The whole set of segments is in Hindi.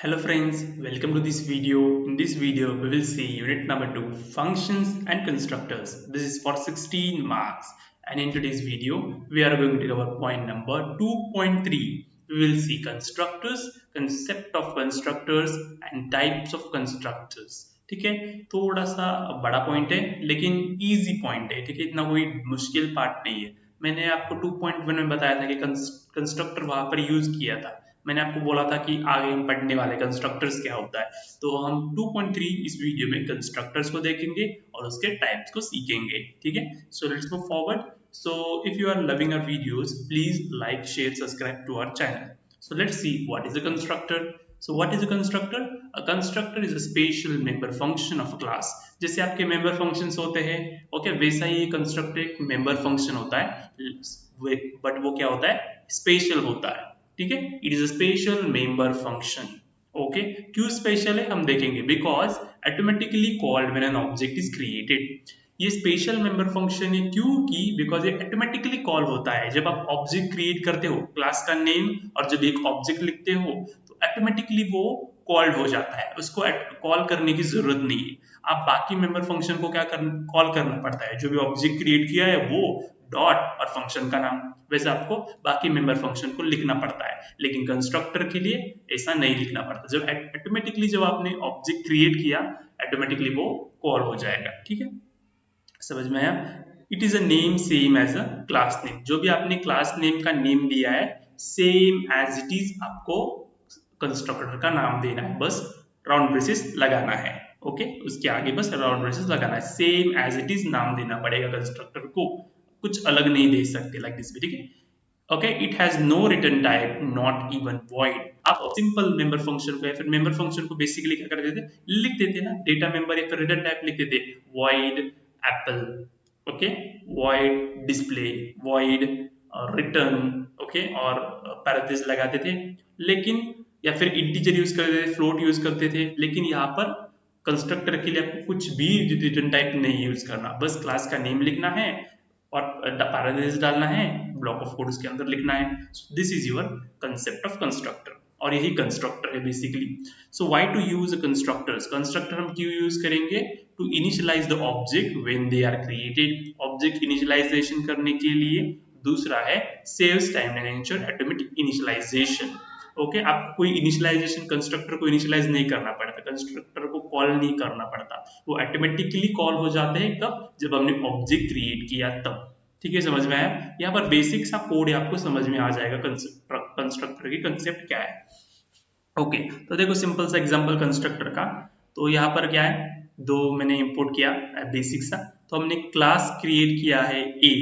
Hello friends, welcome to this video. In this video, we will see unit number 2, functions and constructors. This is for 16 marks. And in today's video, we are going to cover point number 2.3. We will see constructors, concept of constructors and types of constructors. ठीक है, थोड़ा सा बड़ा पॉइंट है लेकिन इजी पॉइंट है. ठीक है, इतना कोई मुश्किल पार्ट नहीं है. मैंने आपको 2.1 में बताया था कि कंस्ट्रक्टर वहां पर यूज किया था. मैंने आपको बोला था कि आगे हम पढ़ने वाले कंस्ट्रक्टर्स क्या होता है. तो हम 2.3 इस वीडियो में कंस्ट्रक्टर्स को देखेंगे और उसके टाइप्स को सीखेंगे. ठीक है, so let's move forward. So if you are loving our videos, please like, share, subscribe to our channel. So let's see what is a constructor. So what is a constructor? A constructor is a special member function of a class. जैसे आपके member functions होते हैं, ओके, वैसा ही कंस्ट्रक्टर एक member function होता है, बट वो क्या होता है? स्पेशल होता है. ठीक है, it is a special member function. Okay, क्यों स्पेशल है हम देखेंगे. Because automatically called when an object is created. ये स्पेशल मेंबर फंक्शन है क्योंकि बिकॉज ये ऑटोमेटिकली कॉल होता है जब आप ऑब्जेक्ट क्रिएट करते हो, क्लास का नेम और जब एक ऑब्जेक्ट लिखते हो तो ऑटोमेटिकली वो कॉल्ड हो जाता है. उसको कॉल करने की जरूरत नहीं है. आप बाकी मेंबर फंक्शन को क्या कॉल करना पड़ता है. जो भी ऑब्जेक्ट क्रिएट किया है वो डॉट और फंक्शन का नाम, वैसे आपको बाकी मेंबर फंक्शन को लिखना पड़ता है. लेकिन कंस्ट्रक्टर के लिए ऐसा नहीं लिखना पड़ता. जब ऑटोमेटिकली जब आपने ऑब्जेक्ट क्रिएट किया ऑटोमेटिकली वो कॉल हो जाएगा. ठीक है, समझ में आया. It is a name same as a class name. जो भी आपने क्लास नेम का नेम दिया है सेम एज इट इज आपको कंस्ट्रक्टर का नाम देना है. बस राउंड ब्रेसेस लगाना है. ओके, उसके आगे बस राउंड ब्रेसेस लगाना है. सेम एज इट इज नाम देना पड़ेगा कंस्ट्रक्टर को, कुछ अलग नहीं दे सकते लाइक दिस. ठीक है, okay. It has no return type, not even void. आप सिंपल मेंबर फंक्शन को या फिर मेंबर फंक्शन को बेसिकली क्या करते थे, लिख देते ना, डेटा मेंबर या फिर रिटर्न टाइप लिख देते. Void Apple, okay, void display, void return, okay, और पैरेंथेसिस लगाते थे. लेकिन या फिर इंटीजर यूज करते थे, फ्लोट यूज करते थे. लेकिन यहाँ पर कंस्ट्रक्टर के लिए आपको कुछ भी रिटर्न टाइप नहीं यूज करना. बस क्लास का नेम लिखना है और पैरेंथेसिस डालना है, ब्लॉक ऑफ कोड उसके अंदर लिखना है. This is your concept of constructor और यही कंस्ट्रक्टर है basically. So why to use constructors. Constructor हम क्यों यूज करेंगे? To initialize the object when they are created. Object initialization करने के लिए. दूसरा है saves time and ensure automatic initialization. Okay, आपको कोई इनिशियलाइजेशन कंस्ट्रक्टर को इनिशियलाइज नहीं करना पड़ता, कंस्ट्रक्टर को कॉल नहीं करना पड़ता. वो ऑटोमेटिकली कॉल हो जाते हैं कब? जब हमने ऑब्जेक्ट क्रिएट किया तब. ठीक है, समझ में आया. यहाँ पर बेसिक सा कोड आपको समझ में आ जाएगा कंस्ट्रक्टर की कंसेप्ट क्या है. ओके, तो देखो सिंपल सा एग्जांपल कंस्ट्रक्टर का. तो यहाँ पर क्या है, दो मैंने इंपोर्ट किया बेसिक सा. तो हमने क्लास क्रिएट किया है ए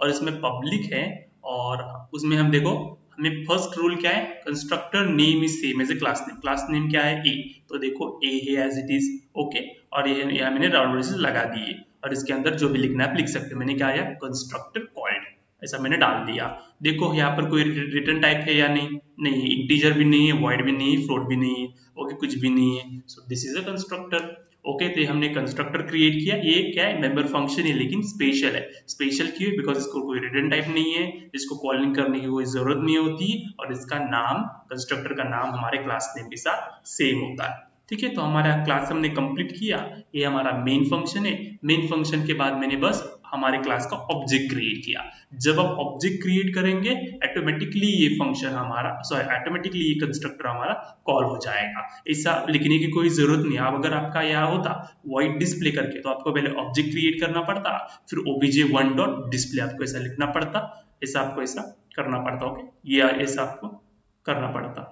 और इसमें पब्लिक है और उसमें हम देखो हमें फर्स्ट रूल क्या है, constructor name is same as a class name. Class name क्या है? ए. तो देखो ए है एज इट इज. ओके, और ये यहाँ मैंने राउंड ब्रेसेस लगा दिए और इसके अंदर जो भी लिखना है आप लिख सकते हो. मैंने क्या आया, कंस्ट्रक्टर कॉल्ड, ऐसा मैंने डाल दिया. देखो यहाँ पर कोई रिटर्न टाइप है या नहीं? नहीं है. इंटीजर भी नहीं है, वॉइड भी नहीं है, फ्लोट भी नहीं है. ओके, कुछ भी नहीं है. So this is a constructor. Okay, तो हमने कंस्ट्रक्टर क्रिएट किया. ये क्या है, मेंबर फंक्शन है लेकिन स्पेशल है. स्पेशल क्यों? बिकॉज इसको कोई रिटर्न टाइप नहीं है, इसको कॉलिंग करने की कोई जरूरत नहीं होती और इसका नाम, कंस्ट्रक्टर का नाम हमारे क्लास नेम के साथ सेम होता है. ठीक है, तो हमारा क्लास हमने कंप्लीट किया. ये हमारा मेन फंक्शन है. मेन फंक्शन के बाद मैंने बस हमारे क्लास का ऑब्जेक्ट क्रिएट किया. जब आप ऑब्जेक्ट क्रिएट करेंगे ऑटोमेटिकली ये फंक्शन हमारा, सॉरी, ऑटोमेटिकली ये कंस्ट्रक्टर हमारा कॉल हो जाएगा. ऐसा लिखने की कोई जरूरत नहीं. अब अगर आपका यहाँ होता वॉइड डिस्प्ले करके तो आपको पहले ऑब्जेक्ट क्रिएट करना पड़ता, फिर obj1 डॉट डिस्प्ले आपको ऐसा लिखना पड़ता, ऐसा आपको ऐसा करना पड़ता. ओके, ये ऐसा आपको करना पड़ता.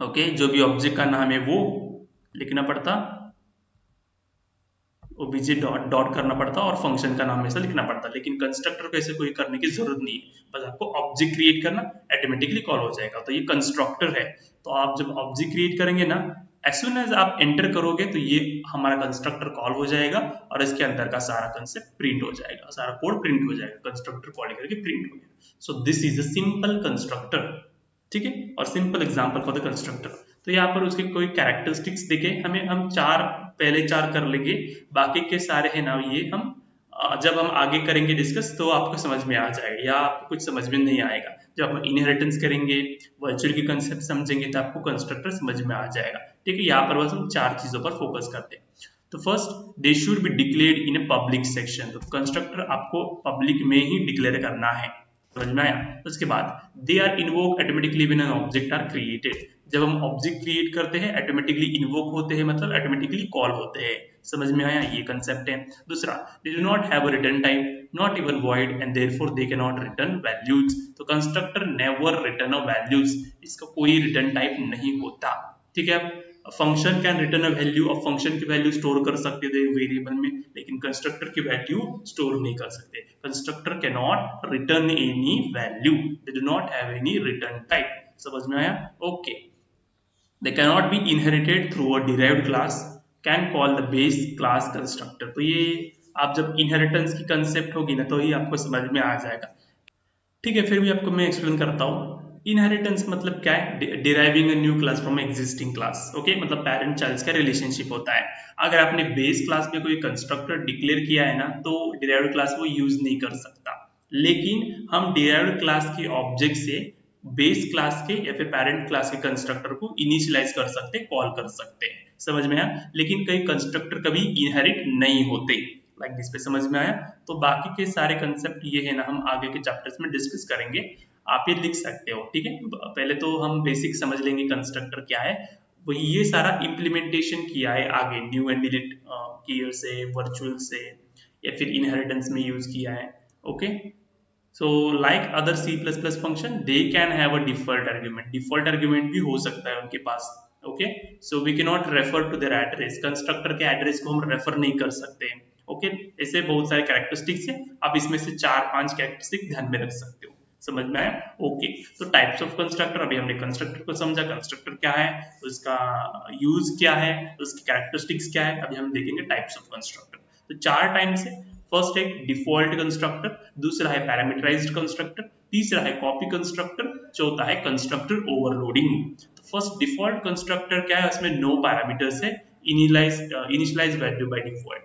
ओके, जो भी ऑब्जेक्ट का नाम है वो लिखना पड़ता, obj डॉट डॉट करना पड़ता और फंक्शन का नाम ऐसा लिखना पड़ता. लेकिन कंस्ट्रक्टर को ऐसे कोई करने की जरूरत नहीं है. बस आपको ऑब्जेक्ट क्रिएट करना, ऑटोमेटिकली कॉल हो जाएगा. तो ये कंस्ट्रक्टर है. तो आप जब ऑब्जेक्ट क्रिएट करेंगे ना, एज सुन एज आप एंटर करोगे तो ये हमारा कंस्ट्रक्टर कॉल हो जाएगा और इसके अंदर का सारा कंसेप्ट प्रिंट हो जाएगा, सारा कोड प्रिंट हो जाएगा. कंस्ट्रक्टर कॉल करके प्रिंट हो गया. सो this is a simple constructor. ठीक है, और simple example for the constructor. तो यहाँ पर उसके कोई कैरेक्टरिस्टिक्स देखे हमें, हम पहले चार कर लेंगे, बाकी के सारे है ना ये हम जब हम आगे करेंगे डिस्कस तो आपको समझ में आ जाएगा, या आपको कुछ समझ में नहीं आएगा। जब हम इनहेरिटेंस करेंगे, वर्चुअल की कंसेप्ट समझेंगे, तो आपको कंस्ट्रक्टर समझ में आ जाएगा। ठीक है, यहाँ पर बस हम 4 चीजों पर फोकस करते हैं। तो first, they should be declared in a public section. तो कंस्ट्रक्टर आपको पब्लिक में ही डिक्लेयर करना है, समझ में आया। उसके बाद they are invoke automatically when an object are created. जब हम ऑब्जेक्ट क्रिएट करते हैं ऑटोमेटिकली इन्वोक होते हैं, मतलब ऑटोमेटिकली कॉल होते हैं। समझ में आया, ये कंसेप्ट है। दूसरा, they do not have a return type, not even void, and therefore they can not return values. तो कंस्ट्रक्टर नेवर रिटर्न अ वैल्यूज, इसका कोई रिटर्न टाइप नहीं होता। ठीक है, function can return a value, और फंक्शन की वैल्यू स्टोर कर सकते थे वेरिएबल में, लेकिन कंस्ट्रक्टर की वैल्यू स्टोर नहीं कर सकते। Constructor can not return any value, they do not have any return type. समझ में आया, okay. They cannot be inherited through a derived class, can call the base class constructor। तो ये आप जब इनहेरिटेंस की कंसेप्ट होगी ना, तो ही आपको समझ में आ जाएगा। ठीक है, फिर भी आपको मैं एक्सप्लेन करता हूँ। इनहेरिटेंस मतलब क्या है? Deriving a new class from existing class. Okay, मतलब पेरेंट चाइल्ड का रिलेशनशिप होता है। अगर आपने बेस क्लास में कोई कंस्ट्रक्टर डिक्लेयर किया है ना, तो डिराइव्ड क्लास वो यूज नहीं कर सकता। लेकिन हम डिराइव्ड क्लास के ऑब्जेक्ट से बेस क्लास के या फिर पेरेंट क्लास के कंस्ट्रक्टर को इनिशियलाइज कर सकते, कॉल कर सकते हैं। समझ में आया, लेकिन कई कंस्ट्रक्टर कभी इनहेरिट नहीं होते। लाइक दिस पे समझ में आया। तो बाकी के सारे कंसेप्ट ये है ना, हम आगे के चैप्टर्स में डिस्कस करेंगे। आप ये लिख सकते हो। ठीक है, पहले तो हम बेसिक समझ लेंगे कंस्ट्रक्टर क्या है। वो ये सारा इम्प्लीमेंटेशन किया है आगे न्यू एंड डिलीट कीयर से, वर्चुअल से, या फिर इनहेरिटेंस में यूज किया है। Okay, so like other C++ function, they can have a default argument। default argument भी हो सकता है उनके पास। okay, so we cannot refer to their address। constructor के address को हम refer नहीं कर सकते। okay, ऐसे बहुत सारे characteristics हैं, आप इसमें से 4-5 characteristics ध्यान में रख सकते हो। समझ में आया, ओके। तो टाइप्स ऑफ कंस्ट्रक्टर, अभी हमने कंस्ट्रक्टर को समझा, कंस्ट्रक्टर क्या है, उसका यूज क्या है, उसकी कैरेक्टरिस्टिक्स क्या है। अभी हम देखेंगे टाइप्स ऑफ कंस्ट्रक्टर। तो 4 टाइप्स है। फर्स्ट है डिफॉल्ट कंस्ट्रक्टर, दूसरा है पैरामीटराइज्ड कंस्ट्रक्टर, तीसरा है कॉपी कंस्ट्रक्टर, चौथा है कंस्ट्रक्टर ओवरलोडिंग। तो फर्स्ट डिफॉल्ट कंस्ट्रक्टर क्या है, उसमें नो पैरामीटर्स है, इनिशियलाइज वैल्यू बाय डिफॉल्ट।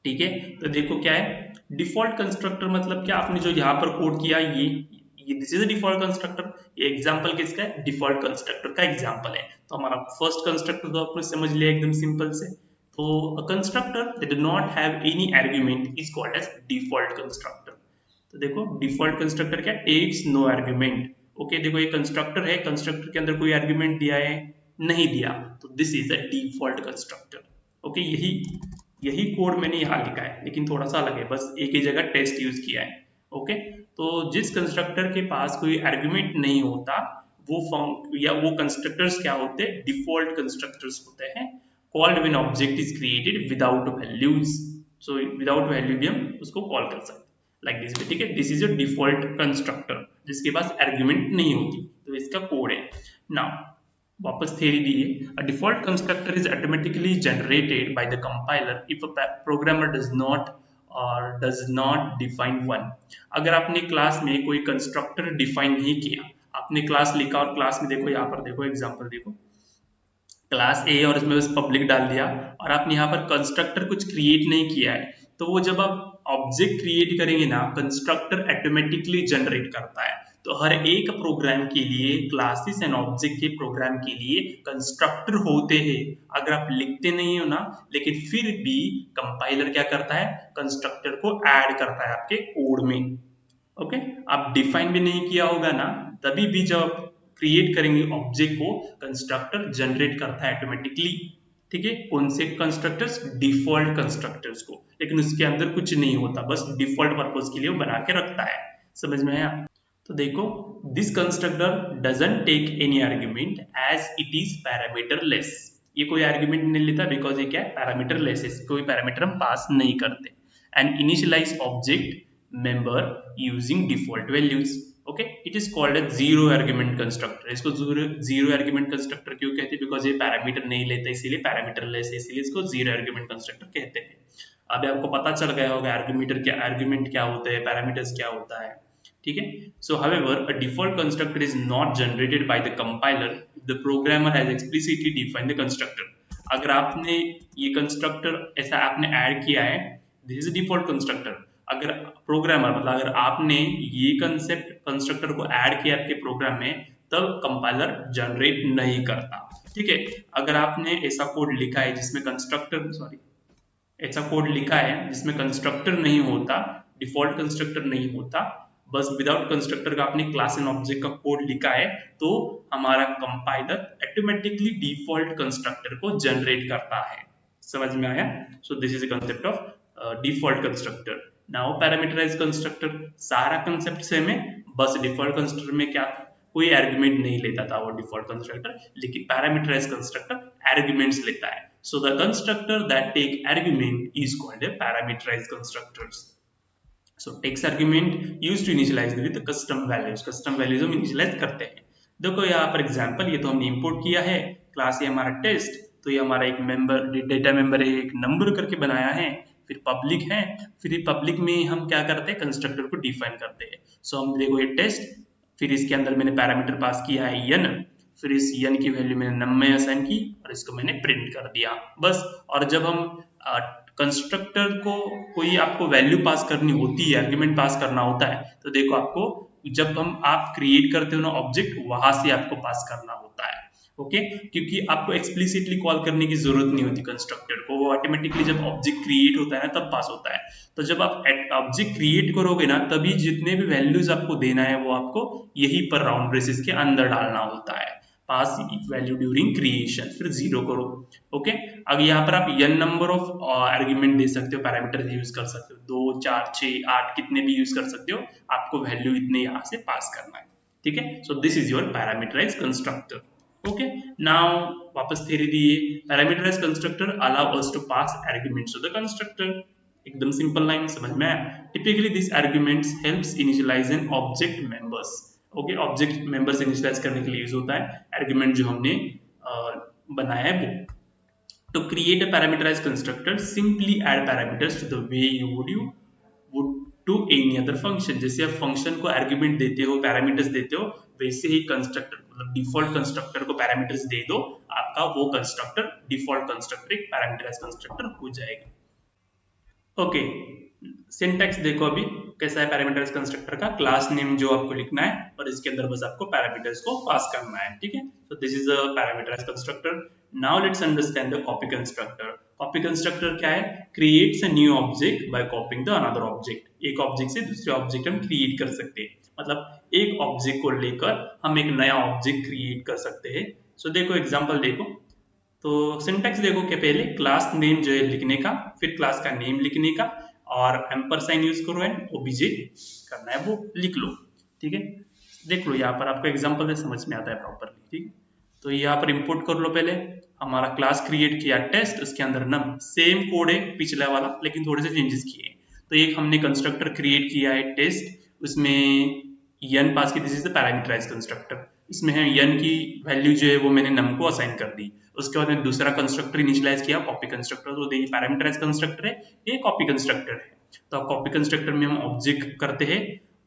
ठीक है, तो देखो क्या है डिफॉल्ट कंस्ट्रक्टर, मतलब क्या, आपने जो यहाँ पर कोड किया ये this is a default constructor. ये एग्जांपल किसका है? डिफॉल्ट कंस्ट्रक्टर का एग्जांपल है। तो हमारा फर्स्ट कंस्ट्रक्टर तो आपने समझ लिया एकदम सिंपल से। तो a constructor that do not have any argument is called as default constructor. तो देखो डिफॉल्ट कंस्ट्रक्टर क्या, टेक्स नो आर्गुमेंट। ओके, देखो ये कंस्ट्रक्टर है, कंस्ट्रक्टर के अंदर कोई आर्गुमेंट दिया है? नहीं दिया, तो this is a default constructor. Okay, यही यही कोड मैंने यहाँ लिखा है, लेकिन थोड़ा सा अलग है, बस एक ही जगह टेस्ट यूज किया है। ओके, तो जिस कंस्ट्रक्टर के पास कोई आर्गुमेंट नहीं होता, वो कंस्ट्रक्टर्स क्या होते हैं? डिफॉल्ट कंस्ट्रक्टर्स होते हैं, called when object is created without values. So without value भी हम उसको कॉल कर सकते हैं, लाइक दिस। ठीक है, this is a default constructor जिसके पास आर्गुमेंट नहीं होती, तो इसका कोड है। नाउ वापस थ्योरी दी है, a default constructor is automatically generated by the compiler if a programmer does not define one। अगर आपने क्लास में कोई कंस्ट्रक्टर डिफाइन नहीं किया, आपने क्लास लिखा और क्लास में देखो, यहाँ पर देखो एग्जांपल देखो, क्लास ए और इसमें बस पब्लिक डाल दिया, और आपने यहाँ पर कंस्ट्रक्टर कुछ क्रिएट नहीं किया है, तो वो जब आप ऑब्जेक्ट क्रिएट करेंगे ना, कंस्ट्रक्टर ऑटोमेटिकली जनरेट करता है। तो हर एक प्रोग्राम के लिए, क्लासेस एंड ऑब्जेक्ट के प्रोग्राम के लिए कंस्ट्रक्टर होते हैं। अगर आप लिखते नहीं हो ना, लेकिन फिर भी कंपाइलर क्या करता है, कंस्ट्रक्टर को ऐड करता है आपके कोड में। ओके, आप डिफाइन भी नहीं किया होगा ना, तभी भी जब क्रिएट करेंगे ऑब्जेक्ट को, कंस्ट्रक्टर जनरेट करता है ऑटोमेटिकली। ठीक है, कौन से कंस्ट्रक्टर्स? डिफॉल्ट कंस्ट्रक्टर्स को, लेकिन उसके अंदर कुछ नहीं होता, बस डिफॉल्ट पर्पस के लिए वो बना के रखता है। समझ में आया? तो देखो, this constructor doesn't take any argument as it is parameterless. ये कोई आर्गुमेंट नहीं लेता, बिकॉज ये क्या है, पैरामीटरलेस है, कोई पैरामीटर हम पास नहीं करते। And initialize object member using default values। okay, it is called a zero argument constructor। इसको zero argument constructor क्यों कहते हैं? बिकॉज ये पैरामीटर नहीं लेते, इसीलिए पैरामीटर लेस है, इसीलिए इसको zero argument constructor कहते हैं। अभी आपको पता चल गया होगा आर्गुमेंट क्या होता है, पैरामीटर्स क्या होता है। ठीक है, so however a default constructor is not generated by the compiler if the programmer has explicitly defined the constructor। अगर आपने ये कंस्ट्रक्टर ऐसा आपने ऐड किया है दिस इज डिफॉल्ट कंस्ट्रक्टर। अगर प्रोग्रामर मतलब अगर आपने ये कंसेप्ट कंस्ट्रक्टर को ऐड किया आपके प्रोग्राम में, तब कंपाइलर जनरेट नहीं करता। ठीक है, अगर आपने ऐसा कोड लिखा है जिसमें कंस्ट्रक्टर ऐसा कोड लिखा है जिसमें कंस्ट्रक्टर नहीं होता, डिफॉल्ट कंस्ट्रक्टर नहीं होता, बस विदाउट कंस्ट्रक्टर का आपने क्लास एंड ऑब्जेक्ट का कोड लिखा है, तो हमारा कंपाइलर ऑटोमेटिकली डिफॉल्ट कंस्ट्रक्टर को जनरेट करता है। समझ में आया? So this is the concept of default constructor. Now parameterize constructor, सारा कंसेप्ट सेम है, बस डिफॉल्ट कंस्ट्रक्टर में क्या कोई आर्गुमेंट नहीं लेता था वो डिफॉल्ट कंस्ट्रक्टर, लेकिन पैरामीटराइज कंस्ट्रक्टर आर्गुमेंट्स लेता है। So the constructor that take argument is called a parameterized constructors. So takes argument used to initialize with custom values. Custom values हम initialize करते हैं। देखो यहाँ पर एग्जांपल, ये तो हमने इंपोर्ट किया है क्लास, ये हमारा टेस्ट, तो ये हमारा एक मेंबर डेटा मेंबर है, एक नंबर करके बनाया है, फिर पब्लिक है, फिर पब्लिक में हम क्या करते हैं, कंस्ट्रक्टर को डिफाइन करते हैं। सो हम देखो ये टेस्ट, फिर इसके अंदर मैंने पैरामीटर पास किया है n, फिर इस n की वैल्यू मैंने num में असाइन की और इसको मैंने प्रिंट कर दिया बस। और जब हम कंस्ट्रक्टर को कोई आपको वैल्यू पास करनी होती है, आर्गुमेंट पास करना होता है, तो देखो आपको जब आप क्रिएट करते हो ना ऑब्जेक्ट, वहां से आपको पास करना होता है। ओके, क्योंकि आपको एक्सप्लिसिटली कॉल करने की जरूरत नहीं होती कंस्ट्रक्टर को, वो ऑटोमेटिकली जब ऑब्जेक्ट क्रिएट होता है ना तब पास होता है। तो जब आप ऑब्जेक्ट क्रिएट करोगे ना, तभी जितने भी वैल्यूज आपको देना है वो आपको यहीं पर राउंड ब्रेसेस के अंदर डालना होता है। पास वैल्यू ड्यूरिंग क्रिएशन, फिर 0 करो। ओके, अब यहाँ पर आप n नंबर ऑफ आर्गुमेंट दे सकते हो, पैरामीटर यूज कर सकते हो, 2 4 6 8 कितने भी यूज कर सकते हो, आपको वैल्यू इतने यहाँ से पास करना है। ठीक है, so this is your parameterize constructor. Okay, now वापस थ्योरी दिए, parameterize constructor allow us to pass arguments to the constructor. एकदम सिंपल लाइन, समझ में आया? Typically this arguments helps initialize an object members. Okay, object members initialize करने के लिए यूज होता है आर्गुमेंट जो हमने बनाया है वो। To create a parameterized constructor, simply add parameters to the way you would to any other function। जैसे आप फंक्शन को आर्गुमेंट देते हो, पैरामीटर्स देते हो, वैसे ही कंस्ट्रक्टर मतलब डिफॉल्ट कंस्ट्रक्टर को पैरामीटर्स दे दो, आपका वो कंस्ट्रक्टर डिफॉल्ट कंस्ट्रक्टर एक पैरामीटराइज्ड कंस्ट्रक्टर हो जाएगा। ओके, सिंटैक्स देखो अभी कैसा है पैरामीटराइज्ड कंस्ट्रक्टर का। क्लास नेम जो आपको लिखना है और इसके अंदर बस आपको पैरामीटर्स को पास करना है। ठीक है, so this is a parameterized constructor. Now let's understand the copy constructor. Copy constructor क्या है? Creates a new object by copying the another object. एक ऑब्जेक्ट से दूसरे ऑब्जेक्ट हम क्रिएट कर सकते हैं, मतलब एक ऑब्जेक्ट को लेकर हम एक नया ऑब्जेक्ट क्रिएट कर सकते हैं। सो देखो एग्जांपल देखो, तो सिंटैक्स देखो कि पहले क्लास नेम जो है लिखने का, फिर क्लास का नेम लिखने का, और एम्परसाइन यूज करो एंड ओबीजे करना है वो लिख लो। ठीक है, देख लो यहाँ पर आपको एग्जांपल से समझ में आता है प्रॉपरली। ठीक, तो यहाँ पर इंपोर्ट कर लो। पहले हमारा क्लास क्रिएट किया टेस्ट, उसके अंदर नम, सेम कोड है पिछला वाला लेकिन थोड़े से चेंजेस किए। तो एक हमने कंस्ट्रक्टर क्रिएट किया है टेस्ट, उसमें n पास की, this is the parameterized constructor. इसमें है n की वैल्यू जो है वो मैंने num को असाइन कर दी। उसके बाद मैंने दूसरा कंस्ट्रक्टर इनिशियलाइज किया कॉपी कंस्ट्रक्टर, तो देखिए पैरामीटराइज्ड कंस्ट्रक्टर है, ये कॉपी कंस्ट्रक्टर है। तो कॉपी कंस्ट्रक्टर में हम ऑब्जेक्ट करते हैं,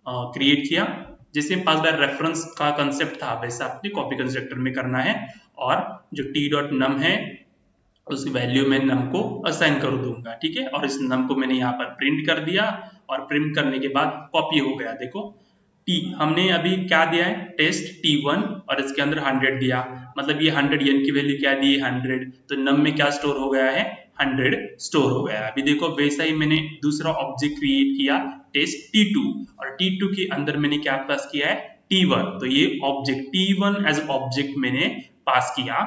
क्रिएट किया, जैसे पास बाय रेफरेंस का कंसेप्ट था वैसा आपने कॉपी कंस्ट्रक्टर में करना है, और जो t.num है उस वैल्यू में num को असाइन कर दूंगा। ठीक है, और इस num को मैंने यहाँ पर प्रिंट कर दिया, और प्रिंट करने के बाद कॉपी हो गया। देखो t हमने अभी क्या दिया है, टेस्ट t1, और इसके अंदर 100 दिया, मतलब ये 100 n की वैल्यू क्या दी, 100, तो num में क्या स्टोर हो गया है, 100 स्टोर हो गया। अभी देखो वैसा ही मैंने दूसरा ऑब्जेक्ट क्रिएट किया टेस्ट t2, और t2 के अंदर मैंने क्या पास किया है, t1, तो ये ऑब्जेक्ट t1 एज ऑब्जेक्ट मैंने पास किया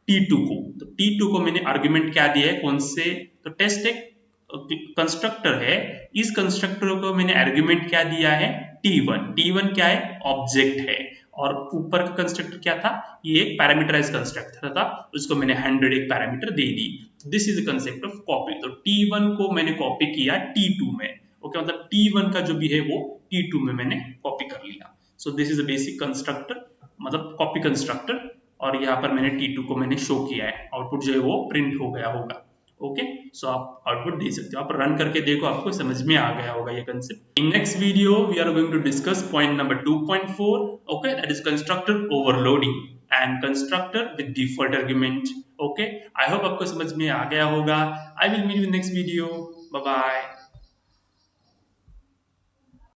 t2 को। तो t2 को मैंने आर्गुमेंट क्या दिया है, कौन से, तो टेस्ट एक कंस्ट्रक्टर है, इस कंस्ट्रक्टर को मैंने आर्गुमेंट क्या दिया है, t1। t1 क्या है, ऑब्जेक्ट है, और ऊपर का कंस्ट्रक्टर क्या था, ये एक पैरामीटराइज कंस्ट्रक्टर था, उसको मैंने 100 एक parameter they the. This is the concept of copy. तो t1 को मैंने कॉपी किया t2 में। ओके, मतलब t1 का जो भी है वो t2 में मैंने कॉपी कर लिया। सो this is a basic constructor, मतलब कॉपी कंस्ट्रक्टर, और यहाँ पर मैंने t2 को मैंने शो किया है, आउटपुट जो है वो प्रिंट हो गया होगा। ओके, सो आप आउटपुट दे सकते हो, आप रन करके देखो, आपको समझ में आ गया होगा ये concept. In next video we are going to discuss point number 2.4, okay, that is constructor overloading and constructor with default argument. Okay, I hope आपको समझ में आ गया होगा। I will meet you in next video. Bye bye.